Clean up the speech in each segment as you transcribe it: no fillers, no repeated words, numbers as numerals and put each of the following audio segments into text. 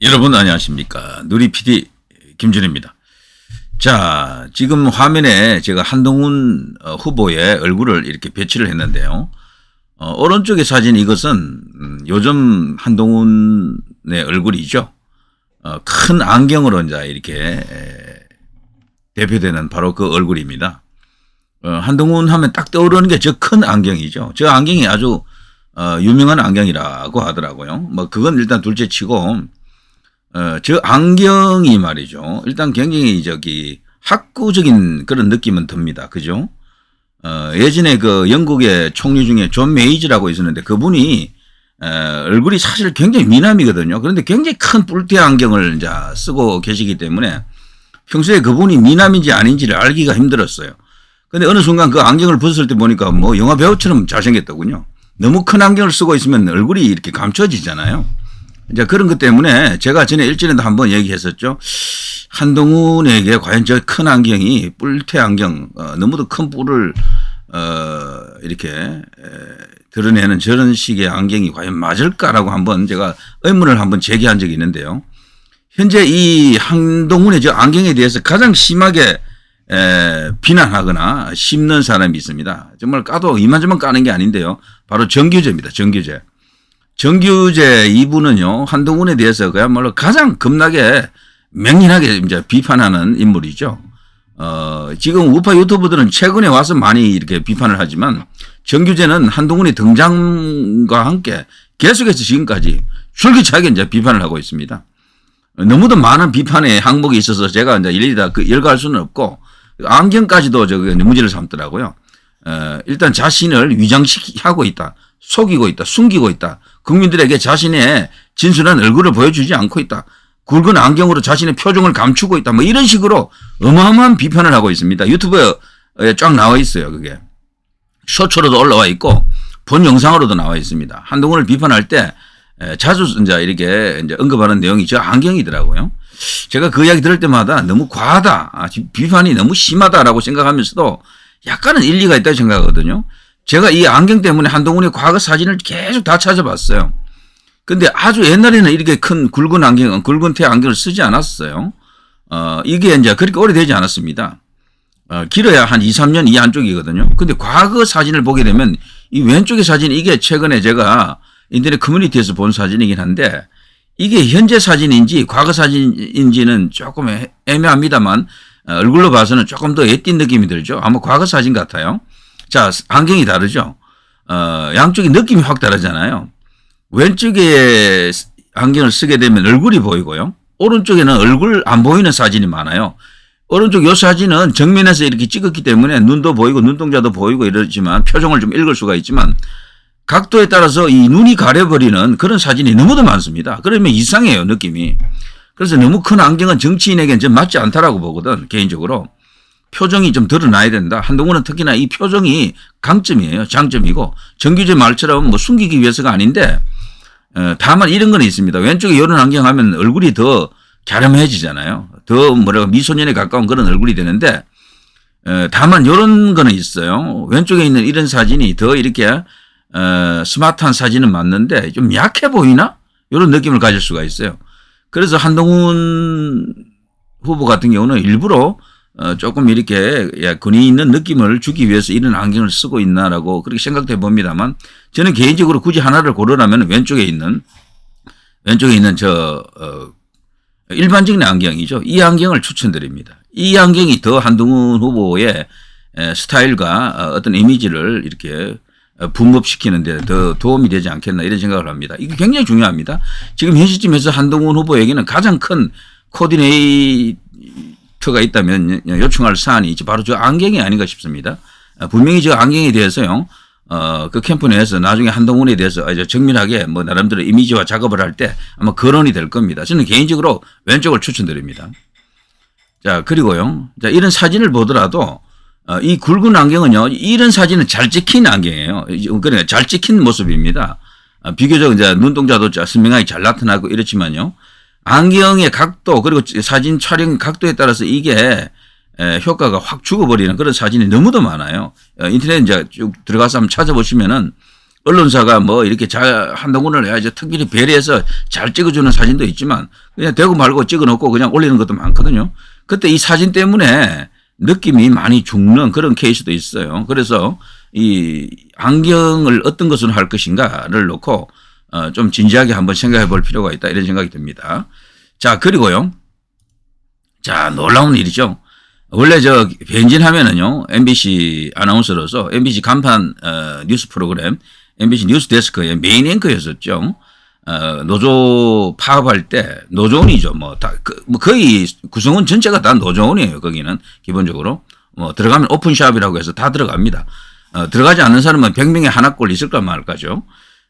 여러분 안녕하십니까. 누리 PD 김준입니다. 자, 지금 화면에 제가 한동훈 후보의 얼굴을 이렇게 배치를 했는데요. 오른쪽의 사진 이것은 요즘 한동훈의 얼굴이죠. 큰 안경으로 이제 이렇게 대표되는 바로 그 얼굴입니다. 한동훈 하면 딱 떠오르는 게 저 큰 안경이죠. 저 안경이 아주 유명한 안경이라고 하더라고요. 뭐 그건 일단 둘째 치고 저 안경이 말이죠. 일단 굉장히 학구적인 그런 느낌은 듭니다. 그죠? 예전에 그 영국의 총리 중에 존 메이지라고 있었는데 그분이 얼굴이 사실 굉장히 미남이거든요. 그런데 굉장히 큰 뿔테 안경을 이제 쓰고 계시기 때문에 평소에 그분이 미남인지 아닌지를 알기가 힘들었어요. 근데 어느 순간 그 안경을 벗을 때 보니까 뭐 영화 배우처럼 잘생겼더군요. 너무 큰 안경을 쓰고 있으면 얼굴이 이렇게 감춰지잖아요. 이제 그런 것 때문에 제가 전에 일전에도 한번 얘기했었죠. 한동훈에게 과연 저 큰 안경이 뿔테 안경, 너무도 큰 뿔을 이렇게 드러내는 저런 식의 안경이 과연 맞을까라고 한번 제가 의문을 한번 제기한 적이 있는데요. 현재 이 한동훈의 저 안경에 대해서 가장 심하게 비난하거나 씹는 사람이 있습니다. 정말 까도 이만저만 까는 게 아닌데요. 바로 정규재입니다. 정규재. 정규재 이분은요, 한동훈에 대해서 그야말로 가장 겁나게 맹렬하게 이제 비판하는 인물이죠. 지금 우파 유튜버들은 최근에 와서 많이 이렇게 비판을 하지만 정규재는 한동훈의 등장과 함께 계속해서 지금까지 줄기차게 이제 비판을 하고 있습니다. 너무도 많은 비판의 항목이 있어서 제가 이제 일일이 다 열거할 수는 없고 안경까지도 문제를 삼더라고요. 일단 자신을 위장시하고 있다. 속이고 있다. 숨기고 있다. 국민들에게 자신의 진솔한 얼굴을 보여주지 않고 있다. 굵은 안경으로 자신의 표정을 감추고 있다. 뭐 이런 식으로 어마어마한 비판을 하고 있습니다. 유튜브에 쫙 나와 있어요. 그게. 쇼츠로도 올라와 있고 본 영상으로도 나와 있습니다. 한동훈을 비판할 때 자주 이제 이렇게 이제 언급하는 내용이 저 안경이더라고요. 제가 그 이야기 들을 때마다 너무 과하다. 비판이 너무 심하다라고 생각하면서도 약간은 일리가 있다고 생각하거든요. 제가 이 안경 때문에 한동훈의 과거 사진을 계속 다 찾아봤어요. 근데 아주 옛날에는 이렇게 큰 굵은 안경, 굵은 테 안경을 쓰지 않았어요. 이게 이제 그렇게 오래되지 않았습니다. 길어야 한 2, 3년 이 안쪽이거든요. 근데 과거 사진을 보게 되면 이 왼쪽의 사진 이게 최근에 제가 인터넷 커뮤니티에서 본 사진이긴 한데 이게 현재 사진인지 과거 사진인지는 조금 애매합니다만 얼굴로 봐서는 조금 더 애띤 느낌이 들죠. 아마 과거 사진 같아요. 자, 안경이 다르죠. 양쪽이 느낌이 확 다르잖아요. 왼쪽에 안경을 쓰게 되면 얼굴이 보이고요. 오른쪽에는 얼굴 안 보이는 사진이 많아요. 오른쪽 요 사진은 정면에서 이렇게 찍었기 때문에 눈도 보이고 눈동자도 보이고 이러지만 표정을 좀 읽을 수가 있지만 각도에 따라서 이 눈이 가려버리는 그런 사진이 너무도 많습니다. 그러면 이상해요, 느낌이. 그래서 너무 큰 안경은 정치인에게는 좀 맞지 않다라고 보거든, 개인적으로. 표정이 좀 드러나야 된다. 한동훈은 특히나 이 표정이 강점이에요. 장점이고 정규재 말처럼 뭐 숨기기 위해서가 아닌데 다만 이런 건 있습니다. 왼쪽에 이런 안경 하면 얼굴이 더 갸름해지잖아요. 더 미소년에 가까운 그런 얼굴이 되는데 다만 이런 거는 있어요. 왼쪽에 있는 이런 사진이 더 이렇게 스마트한 사진은 맞는데 좀 약해 보이나? 이런 느낌을 가질 수가 있어요. 그래서 한동훈 후보 같은 경우는 일부러 조금 이렇게 근위 있는 느낌을 주기 위해서 이런 안경을 쓰고 있나라고 그렇게 생각돼 봅니다만 저는 개인적으로 굳이 하나를 고르라면 왼쪽에 있는 일반적인 안경이죠. 이 안경을 추천드립니다. 이 안경이 더 한동훈 후보의 스타일과 어떤 이미지를 이렇게 분법시키는 데 더 도움이 되지 않겠나 이런 생각을 합니다. 이게 굉장히 중요합니다. 지금 현 시점에서 한동훈 후보에게는 가장 큰 코디네이터가 있다면 요청할 사안이 바로 저 안경이 아닌가 싶습니다. 분명히 저 안경에 대해서요. 그 캠프 내에서 나중에 한동훈에 대해서 정밀하게 뭐 나름대로 이미지화 작업을 할 때 아마 거론이 될 겁니다. 저는 개인적으로 왼쪽을 추천드립니다. 자, 그리고요. 자, 이런 사진을 보더라도 이 굵은 안경은요, 이런 사진은 잘 찍힌 안경이에요. 그러니까 잘 찍힌 모습입니다. 비교적 이제 눈동자도 선명하게 잘 나타나고 이렇지만요. 안경의 각도, 그리고 사진 촬영 각도에 따라서 이게 효과가 확 죽어버리는 그런 사진이 너무도 많아요. 인터넷 이제 쭉 들어가서 한번 찾아보시면은 언론사가 뭐 이렇게 잘 한동훈을 해야지 특별히 배려해서 잘 찍어주는 사진도 있지만 그냥 대고 말고 찍어놓고 그냥 올리는 것도 많거든요. 그때 이 사진 때문에 느낌이 많이 죽는 그런 케이스도 있어요. 그래서 이 안경을 어떤 것으로 할 것인가를 놓고 좀 진지하게 한번 생각해 볼 필요가 있다 이런 생각이 듭니다. 자, 그리고요. 자, 놀라운 일이죠. 원래 배현진 하면은요, MBC 아나운서로서 MBC 간판 뉴스 프로그램 MBC 뉴스데스크의 메인 앵커였었죠. 노조 파업할 때 노조원이죠. 뭐 거의 구성원 전체가 다 노조원이에요. 거기는 기본적으로 뭐 들어가면 오픈샵이라고 해서 다 들어갑니다. 들어가지 않는 사람은 100명에 하나꼴 있을까 말까죠.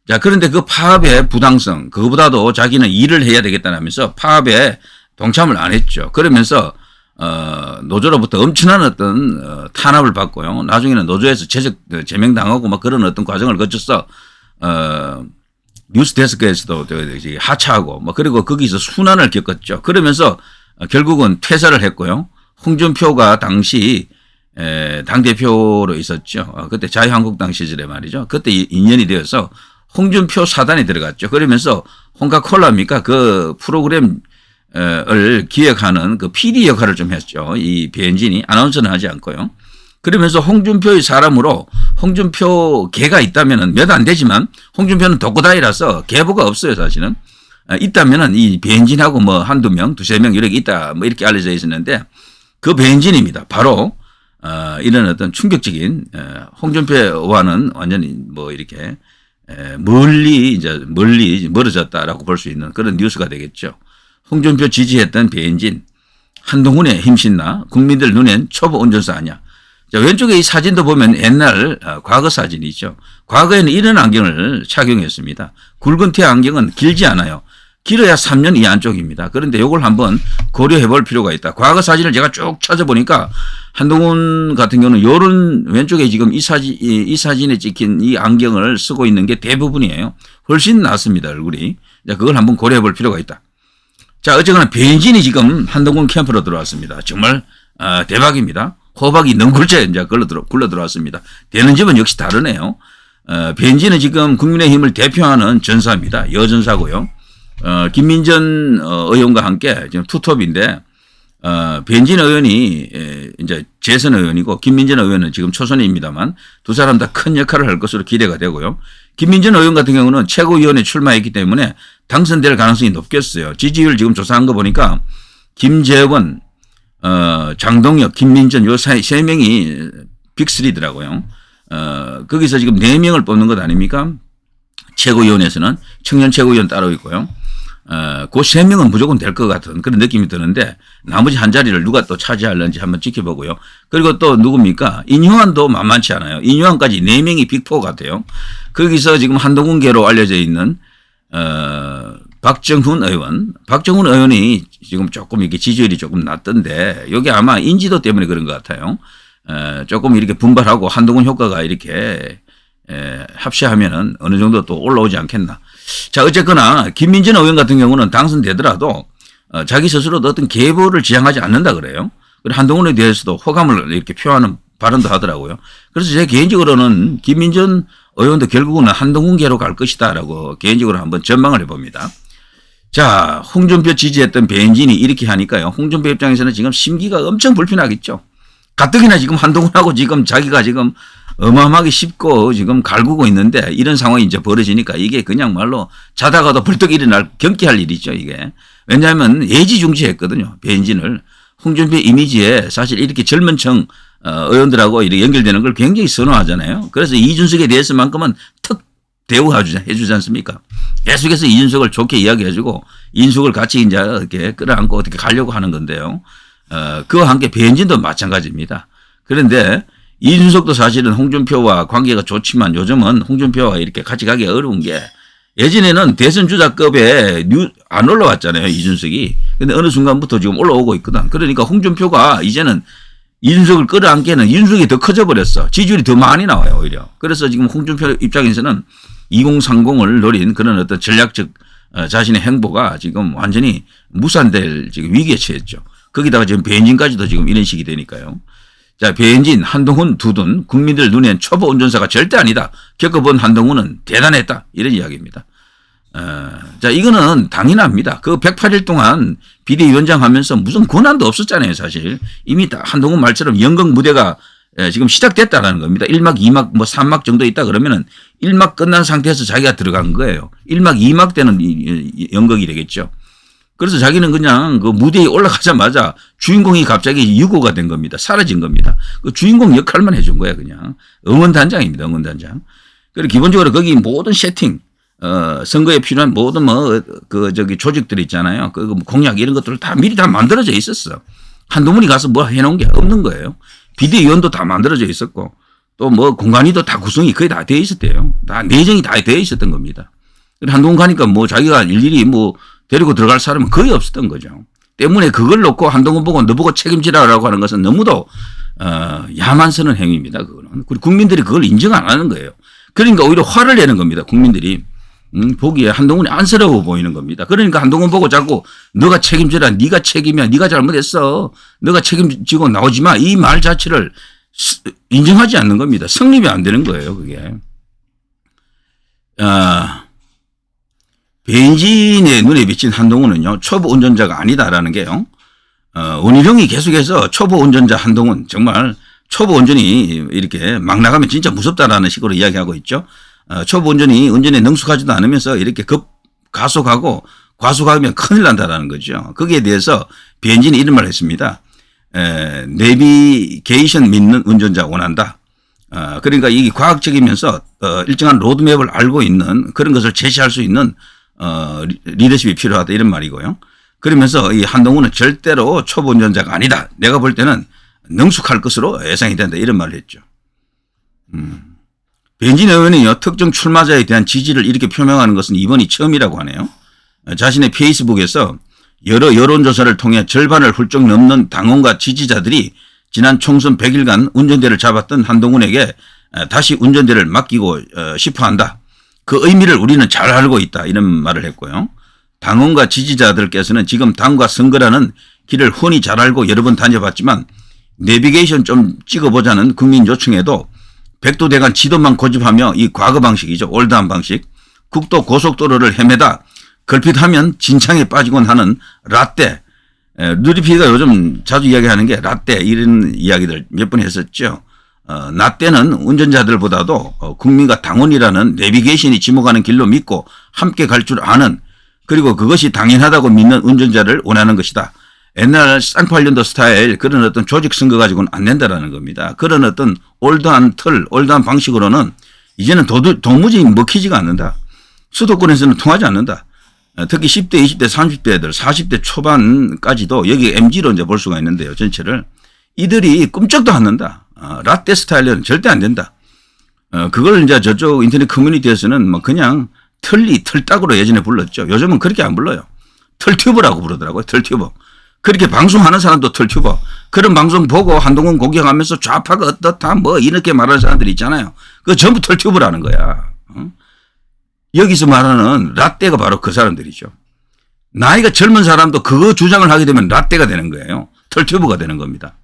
자, 그런데 그 파업의 부당성, 그거보다도 자기는 일을 해야 되겠다면서 파업에 동참을 안 했죠. 그러면서 노조로부터 엄청난 어떤 탄압을 받고요. 나중에는 노조에서 제명당하고 막 그런 어떤 과정을 거쳐서 뉴스데스크에서도 하차하고 뭐 그리고 거기서 순환을 겪었죠. 그러면서 결국은 퇴사를 했고요. 홍준표가 당시 당대표로 있었죠. 그때 자유한국당 시절에 말이죠. 그때 인연이 되어서 홍준표 사단에 들어갔죠. 그러면서 홍카콜라입니까? 그 프로그램 을 기획하는 그 PD 역할을 좀 했죠. 이 배현진이 아나운서는 하지 않고요. 그러면서 홍준표의 사람으로 홍준표 개가 있다면은 몇 안 되지만 홍준표는 독고다이라서 계보가 없어요, 사실은. 있다면은 이 배현진하고 뭐 한두 명, 두세 명 이렇게 있다 뭐 이렇게 알려져 있었는데 그 배현진입니다. 바로 이런 어떤 충격적인 홍준표와는 완전히 뭐 이렇게 멀리 멀어졌다라고 볼 수 있는 그런 뉴스가 되겠죠. 홍준표 지지했던 배현진, 한동훈의 힘신나 국민들 눈엔 초보 운전사 아니야. 자, 왼쪽에 이 사진도 보면 옛날 과거 사진이죠. 과거에는 이런 안경을 착용했습니다. 굵은 테 안경은 길지 않아요. 길어야 3년 이 안쪽입니다. 그런데 이걸 한번 고려해 볼 필요가 있다. 과거 사진을 제가 쭉 찾아보니까 한동훈 같은 경우는 요런 왼쪽에 지금 이 사진에 찍힌 이 안경을 쓰고 있는 게 대부분이에요. 훨씬 낫습니다, 얼굴이. 자, 그걸 한번 고려해 볼 필요가 있다. 자, 어쨌거나 배현진이 지금 한동훈 캠프로 들어왔습니다. 정말 대박입니다. 호박이 능굴째 이제 굴러 들어왔습니다. 되는 집은 역시 다르네요. 배현진은 지금 국민의힘을 대표하는 전사입니다. 여전사고요. 김민전 의원과 함께 지금 투톱인데 배현진 의원이 이제 재선 의원이고 김민전 의원은 지금 초선입니다만 두 사람 다 큰 역할을 할 것으로 기대가 되고요. 김민전 의원 같은 경우는 최고위원에 출마했기 때문에 당선될 가능성이 높겠어요. 지지율 지금 조사한 거 보니까 김재원, 장동혁, 김민전 요 세 명이 빅3더라고요. 거기서 지금 4명을 뽑는 것 아닙니까? 최고위원회에서는 청년 최고위원 따로 있고요. 그 3명은 무조건 될 것 같은 그런 느낌이 드는데 나머지 한 자리를 누가 또 차지할는지 한번 지켜보고요. 그리고 또 누굽니까? 인효환도 만만치 않아요. 인효환까지 4명이 빅4 같아요. 거기서 지금 한동훈계로 알려져 있는 박정훈 의원이 지금 조금 이렇게 지지율이 조금 낮던데 여기 아마 인지도 때문에 그런 것 같아요. 조금 이렇게 분발하고 한동훈 효과가 이렇게 합세하면은 어느 정도 또 올라오지 않겠나. 자, 어쨌거나 김민전 의원 같은 경우는 당선되더라도 자기 스스로도 어떤 계보를 지향하지 않는다 그래요. 그리고 한동훈에 대해서도 호감을 이렇게 표하는 발언도 하더라고요. 그래서 제 개인적으로는 김민전 의원도 결국은 한동훈계로 갈 것이다라고 개인적으로 한번 전망을 해봅니다. 자, 홍준표 지지했던 배현진이 이렇게 하니까요. 홍준표 입장에서는 지금 심기가 엄청 불편하겠죠. 가뜩이나 지금 한동훈하고 지금 자기가 지금 어마어마하게 씹고 지금 갈구고 있는데 이런 상황이 이제 벌어지니까 이게 그냥 말로 자다가도 벌떡 일어날 경기할 일이죠, 이게. 왜냐하면 예지중지했거든요, 배현진을. 홍준표 이미지에 사실 이렇게 젊은 층 의원들하고 이렇게 연결되는 걸 굉장히 선호하잖아요. 그래서 이준석에 대해서만큼은 턱 대우해주지 않습니까? 계속해서 이준석을 좋게 이야기해주고 인숙을 같이 이제 이렇게 끌어안고 어떻게 가려고 하는 건데요. 그와 함께 배현진도 마찬가지입니다. 그런데 이준석도 사실은 홍준표와 관계가 좋지만 요즘은 홍준표와 이렇게 같이 가기가 어려운 게 예전에는 대선 주자급에 안 올라왔잖아요, 이준석이. 근데 어느 순간부터 지금 올라오고 있거든. 그러니까 홍준표가 이제는 이준석을 끌어안기에는 이준석이 더 커져 버렸어. 지지율이 더 많이 나와요, 오히려. 그래서 지금 홍준표 입장에서는 2030을 노린 그런 어떤 전략적 자신의 행보가 지금 완전히 무산될 지금 위기에 처했죠. 거기다가 지금 배현진까지도 지금 이런 식이 되니까요. 자, 배현진, 한동훈 두 분 국민들 눈엔 초보 운전사가 절대 아니다. 겪어본 한동훈은 대단했다. 이런 이야기입니다. 자, 이거는 당연합니다. 그 108일 동안 비대위원장 하면서 무슨 권한도 없었잖아요, 사실. 이미 다 한동훈 말처럼 연극 무대가 지금 시작됐다라는 겁니다. 1막, 2막, 뭐 3막 정도 있다 그러면은 1막 끝난 상태에서 자기가 들어간 거예요. 1막, 2막 때는 연극이 되겠죠. 그래서 자기는 그냥 그 무대에 올라가자마자 주인공이 갑자기 유고가 된 겁니다. 사라진 겁니다. 그 주인공 역할만 해준 거야, 그냥. 응원단장입니다, 응원단장. 그리고 기본적으로 거기 모든 세팅, 선거에 필요한 모든 조직들 있잖아요. 그 공약 이런 것들을 다 미리 다 만들어져 있었어. 한동훈이 가서 뭐 해놓은 게 없는 거예요. 비대위원도 다 만들어져 있었고 또 뭐 공간위도 다 구성이 거의 다 되어 있었대요. 다 내정이 다 되어 있었던 겁니다. 한동훈 가니까 뭐 자기가 일일이 뭐 데리고 들어갈 사람은 거의 없었던 거죠. 때문에 그걸 놓고 한동훈 보고 너 보고 책임지라라고 하는 것은 너무도 야만스러운 행위입니다. 그거는. 그리고 국민들이 그걸 인정 안 하는 거예요. 그러니까 오히려 화를 내는 겁니다. 국민들이. 보기에 한동훈이 안쓰러워 보이는 겁니다. 그러니까 한동훈 보고 자꾸 너가 책임지라, 네가 책임이야, 네가 잘못했어, 너가 책임지고 나오지 마, 이 말 자체를 인정하지 않는 겁니다. 성립이 안 되는 거예요, 그게. 배현진의 눈에 비친 한동훈은요, 초보 운전자가 아니다라는 게요. 원희룡이 계속해서 초보 운전자 한동훈, 정말 초보 운전이 이렇게 막 나가면 진짜 무섭다라는 식으로 이야기하고 있죠. 초보 운전이 운전에 능숙하지도 않으면서 이렇게 가속하고 과속하면 큰일 난다라는 거죠. 거기에 대해서 배현진이 이런 말을 했습니다. 내비게이션 믿는 운전자 원한다. 그러니까 이게 과학적이면서 일정한 로드맵을 알고 있는 그런 것을 제시할 수 있는 리더십이 필요하다 이런 말이고요. 그러면서 이 한동훈은 절대로 초보 운전자가 아니다. 내가 볼 때는 능숙할 것으로 예상이 된다 이런 말을 했죠. 배현진 의원은요, 특정 출마자에 대한 지지를 이렇게 표명하는 것은 이번이 처음이라고 하네요. 자신의 페이스북에서 여러 여론조사를 통해 절반을 훌쩍 넘는 당원과 지지자들이 지난 총선 100일간 운전대를 잡았던 한동훈에게 다시 운전대를 맡기고 싶어 한다. 그 의미를 우리는 잘 알고 있다. 이런 말을 했고요. 당원과 지지자들께서는 지금 당과 선거라는 길을 훤히 잘 알고 여러 번 다녀봤지만 내비게이션 좀 찍어보자는 국민 요청에도 백두대간 지도만 고집하며 이 과거 방식이죠. 올드한 방식. 국도 고속도로를 헤매다 걸핏하면 진창에 빠지곤 하는 라떼. 누리피가 요즘 자주 이야기하는 게 라떼 이런 이야기들 몇 번 했었죠. 라떼는 운전자들보다도 국민과 당원이라는 내비게이션이 지목하는 길로 믿고 함께 갈 줄 아는 그리고 그것이 당연하다고 믿는 운전자를 원하는 것이다. 옛날 쌍팔년도 스타일 그런 어떤 조직 선거 가지고는 안 된다라는 겁니다. 그런 어떤 올드한 올드한 방식으로는 이제는 도무지 먹히지가 않는다. 수도권에서는 통하지 않는다. 특히 10대, 20대, 30대 애들, 40대 초반까지도 여기 MG로 이제 볼 수가 있는데요. 전체를. 이들이 꿈쩍도 않는다. 라떼 스타일은 절대 안 된다. 그걸 이제 저쪽 인터넷 커뮤니티에서는 뭐 그냥 털딱으로 예전에 불렀죠. 요즘은 그렇게 안 불러요. 털튜버라고 부르더라고요. 털튜버. 그렇게 방송하는 사람도 털튜버. 그런 방송 보고 한동훈 공격하면서 좌파가 어떻다 뭐 이렇게 말하는 사람들이 있잖아요. 그거 전부 털튜버라는 거야. 여기서 말하는 라떼가 바로 그 사람들이죠. 나이가 젊은 사람도 그거 주장을 하게 되면 라떼가 되는 거예요. 털튜버가 되는 겁니다.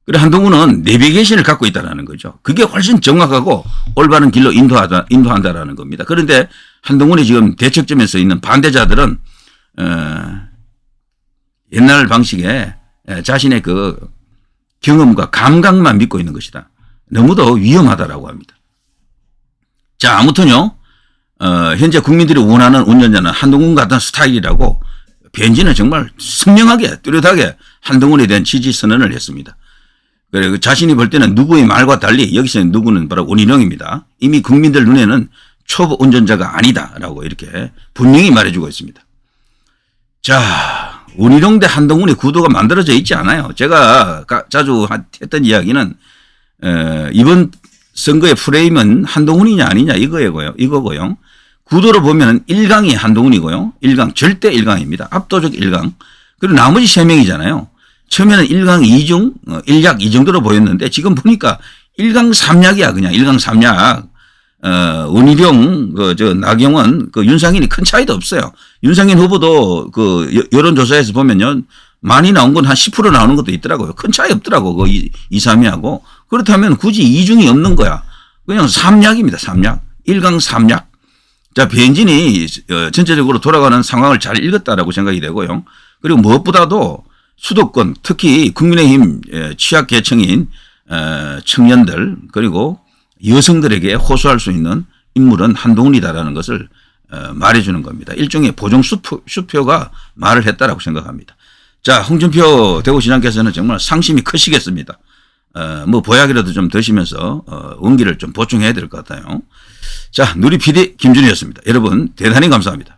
그래 한동훈은 내비게이션을 갖고 있다는 거죠. 그게 훨씬 정확하고 올바른 길로 인도한다라는 겁니다. 그런데 한동훈이 지금 대척점에 서 있는 반대자들은 옛날 방식에 자신의 그 경험과 감각만 믿고 있는 것이다. 너무도 위험하다라고 합니다. 자, 아무튼요. 현재 국민들이 원하는 운전자는 한동훈 같은 스타일이라고 배현진은 정말 선명하게 뚜렷하게 한동훈에 대한 지지 선언을 했습니다. 그리고 자신이 볼 때는 누구의 말과 달리 여기서는 누구는 바로 원희룡입니다. 이미 국민들 눈에는 초보 운전자가 아니다라고 이렇게 분명히 말해주고 있습니다. 자, 원희룡 대 한동훈의 구도가 만들어져 있지 않아요. 제가 자주 했던 이야기는 이번 선거의 프레임은 한동훈이냐 아니냐 이거고요. 구도로 보면 1강이 한동훈이고요. 1강 절대 1강입니다. 압도적 1강. 그리고 나머지 3명이잖아요. 처음에는 1강 2중 1약 이 정도로 보였는데 지금 보니까 1강 3약이야 그냥 1강 3약. 원희룡 나경원 윤상인이 큰 차이도 없어요. 윤상인 후보도 그 여론조사에서 보면요 많이 나온 건 한 10% 나오는 것도 있더라고요. 큰 차이 없더라고. 그 2, 3위하고. 그렇다면 굳이 이중이 없는 거야. 그냥 삼약입니다. 삼약. 1강 삼약. 자, 배현진이 전체적으로 돌아가는 상황을 잘 읽었다라고 생각이 되고요. 그리고 무엇보다도 수도권 특히 국민의힘 취약계층인 청년들 그리고 여성들에게 호소할 수 있는 인물은 한동훈이다라는 것을 말해주는 겁니다. 일종의 보정 수표가 말을 했다라고 생각합니다. 자, 홍준표 대구시장께서는 정말 상심이 크시겠습니다. 뭐 보약이라도 좀 드시면서 원기를 좀 보충해야 될 것 같아요. 자, 누리 PD 김준희였습니다. 여러분 대단히 감사합니다.